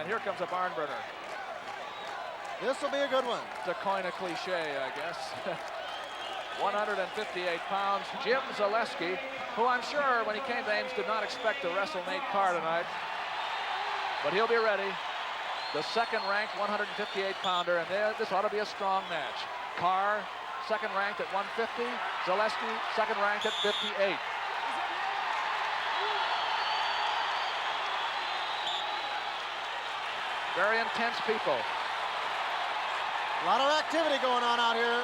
And here comes a barn burner. This will be a good one. To coin a cliche, I guess. 158 pounds. Jim Zalesky, who I'm sure when he came to Ames did not expect to wrestle Nate Carr tonight. But he'll be ready. The second-ranked 158-pounder, and this ought to be a strong match. Carr, second-ranked at 150. Zalesky, second-ranked at 58. Very intense people. A lot of activity going on out here.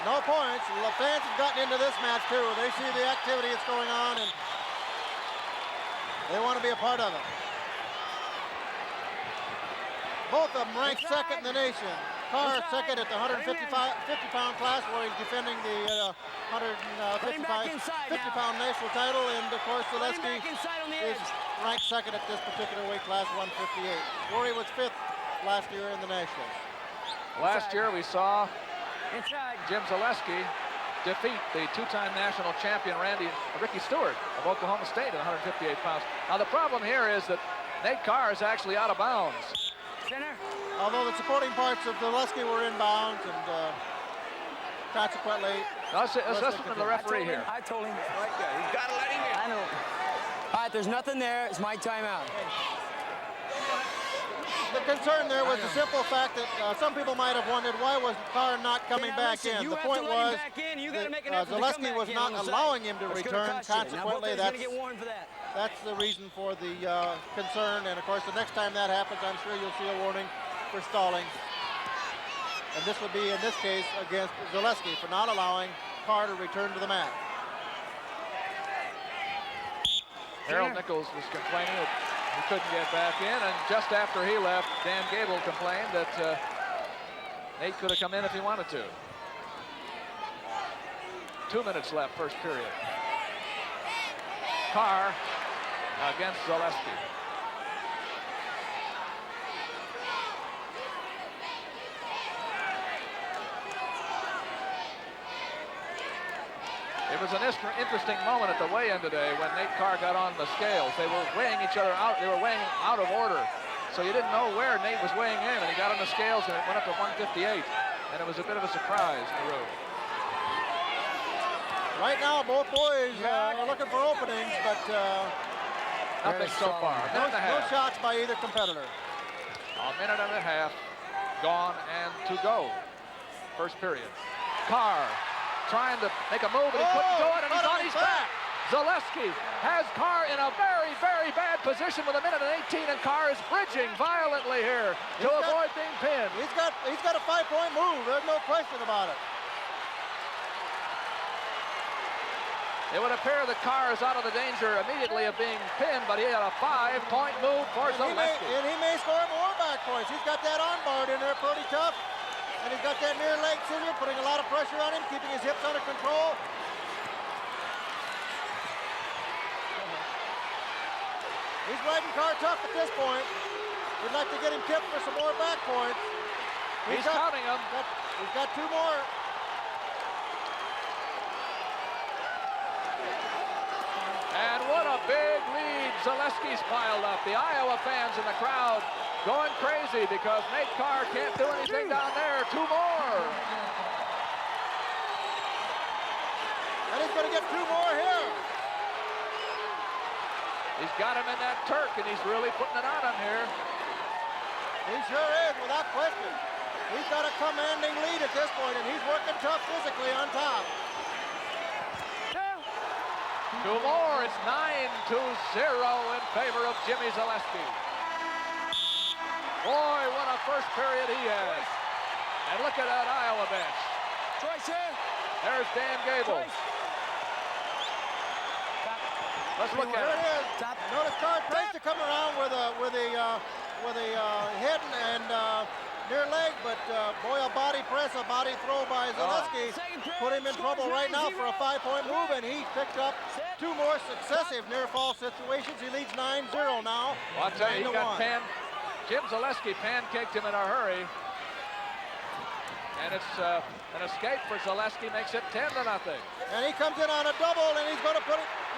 No points. The fans have gotten into this match too. They see the activity that's going on and they want to be a part of it. Both of them ranked second in the nation. Carr second at the 50-pound class where he's defending the 50-pound national title, and of course Zalesky is ranked second at this particular weight class, 158, where he was fifth last year in the nationals. Last year we saw Jim Zalesky defeat the two-time national champion Ricky Stewart of Oklahoma State at 158 pounds. Now the problem here is that Nate Carr is actually out of bounds. Center. Although the supporting parts of Zalesky were in bounds, and consequently... Let's listen to the referee here. I told him. Right there. He's got to let him in. I know. All right, there's nothing there. It's my timeout. The concern there was the simple fact that some people might have wondered why was Carr not coming back in. The point was that Zalesky was not allowing him to return. Consequently, that's the reason for the concern. And of course, the next time that happens, I'm sure you'll see a warning for stalling. And this would be, in this case, against Zalesky for not allowing Carr to return to the mat. Harold Nichols was complaining that he couldn't get back in, and just after he left, Dan Gable complained that Nate could have come in if he wanted to. 2 minutes left, first period. Carr against Zalesky. It was an interesting moment at the weigh-in today when Nate Carr got on the scales. They were weighing each other out. They were weighing out of order. So you didn't know where Nate was weighing in, and he got on the scales and it went up to 158. And it was a bit of a surprise in the room. Right now, both boys are looking for openings, but nothing so far. No shots by either competitor. A minute and a half gone and to go. First period. Carr trying to make a move, and he couldn't do it, and he's on his back. Zalesky has Carr in a very, very bad position with a minute and 18, and Carr is bridging violently here to avoid being pinned. He's got a 5-point move. There's no question about it. It would appear that Carr is out of the danger immediately of being pinned, but he had a 5-point move for Zalesky. And he may score more back points. He's got that arm bar in there pretty tough. And he's got that near leg scissor, putting a lot of pressure on him, keeping his hips under control. He's riding Carr tough at this point. We'd like to get him tipped for some more back points. He's counting them. He's got 2 more. And what a big lead Zalesky's piled up. The Iowa fans in the crowd going crazy because Nate Carr can't do anything down there. 2 more. And he's going to get 2 more here. He's got him in that Turk, and he's really putting it on him here. He sure is, without question. He's got a commanding lead at this point, and he's working tough physically on top. 2 more. It's 9-0 in favor of Jimmy Zalesky. Boy, what a first period he has. And look at that Iowa bench. There's Dan Gable. Let's look at it. There it is. Notice Carr tries to come around with a head and near leg, but boy, a body press, a body throw by Zalesky put him in trouble right now for a 5-point move, and he picked up 2 more successive near fall situations. He leads 9-0 now. Well, I'll tell you, he got Jim Zalesky pancaked him in a hurry. And it's an escape for Zalesky, makes it 10-0. And he comes in on a double, and he's going to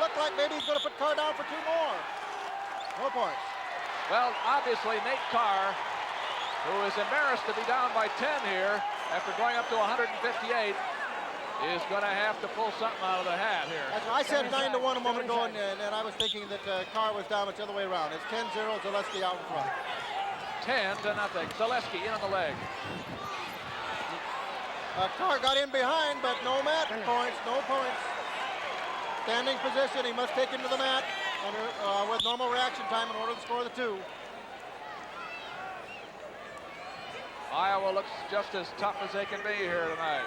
look like maybe he's going to put Carr down for 2 more. No points. Well, obviously, Nate Carr, who is embarrassed to be down by 10 here after going up to 158, is going to have to pull something out of the hat here. I said 9-1 a moment ago, and I was thinking that Carr was down. It's the other way around. It's 10-0, Zalesky out in front. 10-0. Zalesky in on the leg. Carr got in behind, but no mat points, no points. Standing position, he must take him to the mat with normal reaction time in order to score the 2. Iowa looks just as tough as they can be here tonight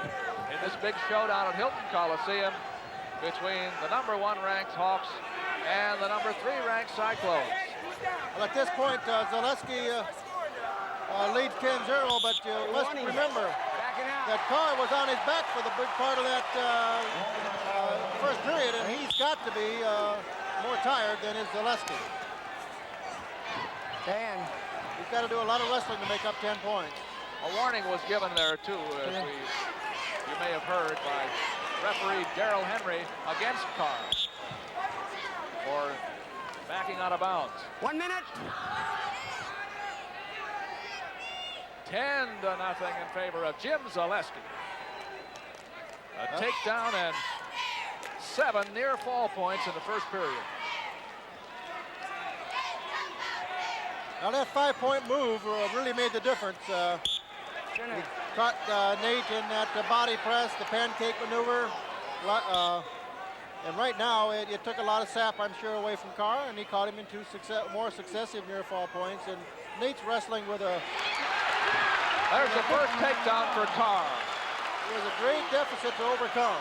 in this big showdown at Hilton Coliseum between the #1 ranked Hawks and the #3 ranked Cyclones. Well, at this point, Zalesky leads 10-0, but you must remember that Carr was on his back for the big part of that first period, and he's got to be more tired than is Zalesky. Dan. He's got to do a lot of wrestling to make up 10 points. A warning was given there, too, as you may have heard, by referee Darrell Henry against Carr for backing out of bounds. 1 minute. 10-0 in favor of Jim Zalesky. A takedown and 7 near fall points in the first period. Now that 5-point move really made the difference. He caught Nate in that body press, the pancake maneuver. And right now, it took a lot of sap, I'm sure, away from Carr, and he caught him in 2 more successive near fall points. And Nate's wrestling with a... There's the first takedown for Carr. It was a great deficit to overcome.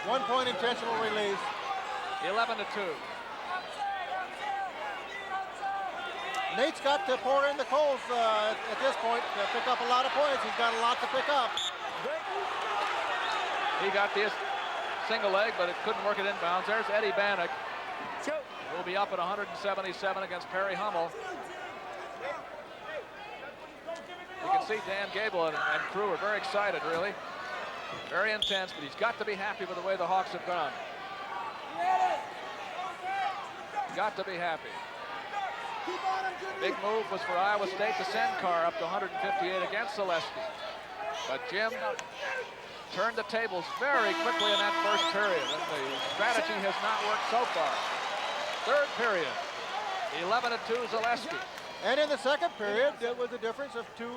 1 point intentional release. 11-2. Nate's got to pour in the coals at this point to pick up a lot of points. He's got a lot to pick up. He got the single leg, but it couldn't work it inbounds. There's Eddie Bannock. Will be up at 177 against Perry Hummel. You can see Dan Gable and crew are very excited, really. Very intense, but he's got to be happy with the way the Hawks have gone. Got to be happy. Big move was for Iowa State to send Carr up to 158 against Zalesky. But Jim turned the tables very quickly in that first period, and the strategy has not worked so far. Third period, 11-2 Zalesky. And in the second period, it was a difference of 2 to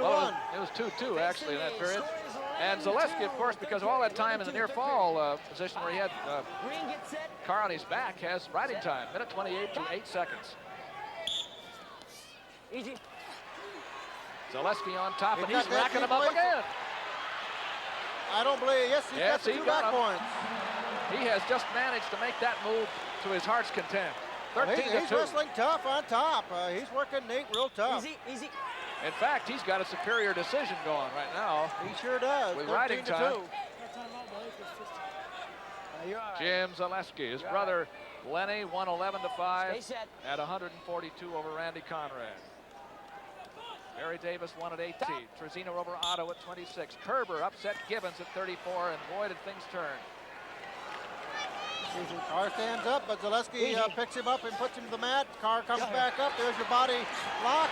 1. It was 2-2 actually in that period. And Zalesky, of course, because of all that time in the near fall position where he had Carr on his back, has riding time. Minute 28 to 8 seconds. Easy. Zalesky on top, and he's racking them up again. I don't believe, yes, he got the 2 back points. He has just managed to make that move to his heart's content. 13-2. He's wrestling tough on top. He's working Nate real tough. Easy, easy. In fact, he's got a superior decision going right now. He sure does. With riding time. Right. Jim Zalesky, his brother Lenny won 11-5 at 142 over Randy Conrad. Barry Davis won at 18. Trezino over Otto at 26. Kerber upset Gibbons at 34, and boy did things turn. Carr stands up, but Zalesky picks him up and puts him to the mat. Carr comes back up. There's your body lock.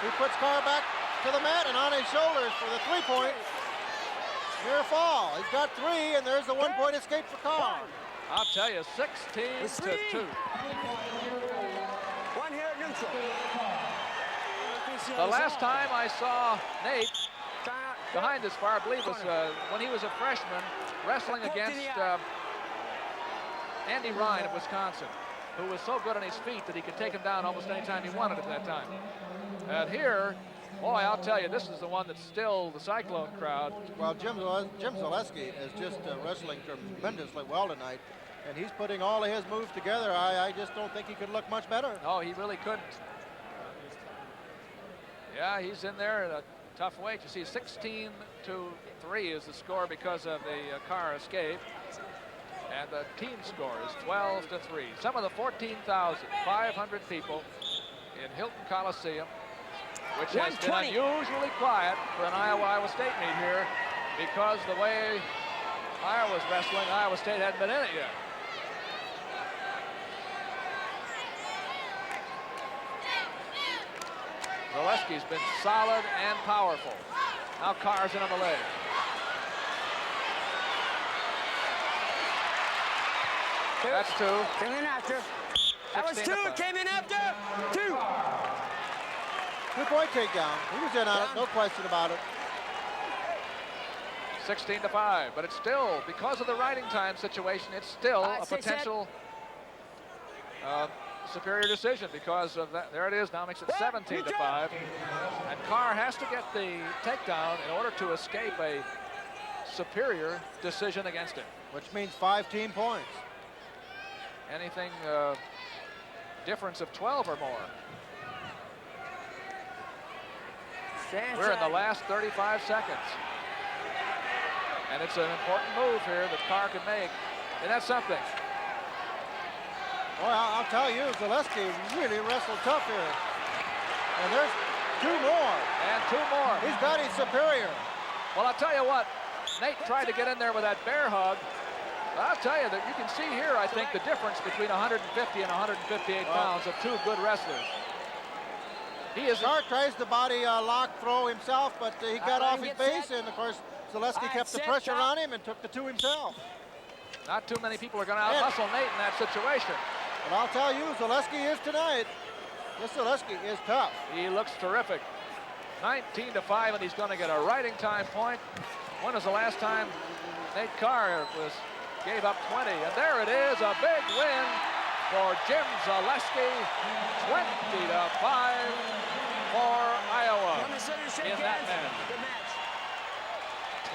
He puts Carr back to the mat and on his shoulders for the 3-point. Near fall. He's got 3, and there's the 1-point escape for Carr. I'll tell you, 16-2. 1 here at neutral. The last time I saw Nate behind this bar, I believe was when he was a freshman wrestling against Andy Ryan of Wisconsin, who was so good on his feet that he could take him down almost any time he wanted at that time. And here, boy, I'll tell you, this is the one that's still the Cyclone crowd. Well, Jim Zalesky is just wrestling tremendously well tonight, and he's putting all of his moves together. I just don't think he could look much better. No, he really couldn't. Yeah, he's in there at a tough weight. You see, 16-3 is the score because of the Carr escape. And the team score is 12-3. Some of the 14,500 people in Hilton Coliseum, which has been unusually quiet for an Iowa State meet here because the way Iowa's wrestling, Iowa State hadn't been in it yet. Zalesky's been solid and powerful. Now Carr's in on the leg. That's 2. Came in after. That was 2. It came in after. 2. Two-point takedown. He was in on it, no question about it. 16-5, but it's still, because of the riding time situation, it's still a potential superior decision because of that. There it is, now makes it 17-5. And Carr has to get the takedown in order to escape a superior decision against him. Which means 5 team points. Anything difference of 12 or more. We're in the last 35 seconds. And it's an important move here that Carr can make. And that's something. Well, I'll tell you, Zalesky really wrestled tough here. And there's 2 more. And 2 more. He's got his superior. Well, I'll tell you what. Nate tried to get in there with that bear hug. But I'll tell you that you can see here, I think, the difference between 150 and 158 pounds of 2 good wrestlers. Carr tries the body lock throw himself, but he got off his base, and of course, Zalesky kept the pressure on him and took the 2 himself. Not too many people are going to out-muscle Nate in that situation. But I'll tell you, Zalesky is tonight. This Zalesky is tough. He looks terrific. 19-5, and he's going to get a riding time point. When was the last time Nate Carr gave up 20? And there it is, a big win for Jim Zalesky. 20-5 for Iowa in that match.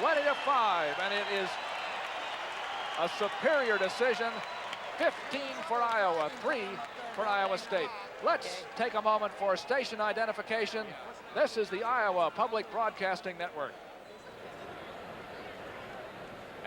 20-5, and it is a superior decision. 15 for Iowa, 3 for Iowa State. Let's take a moment for station identification. This is the Iowa Public Broadcasting Network.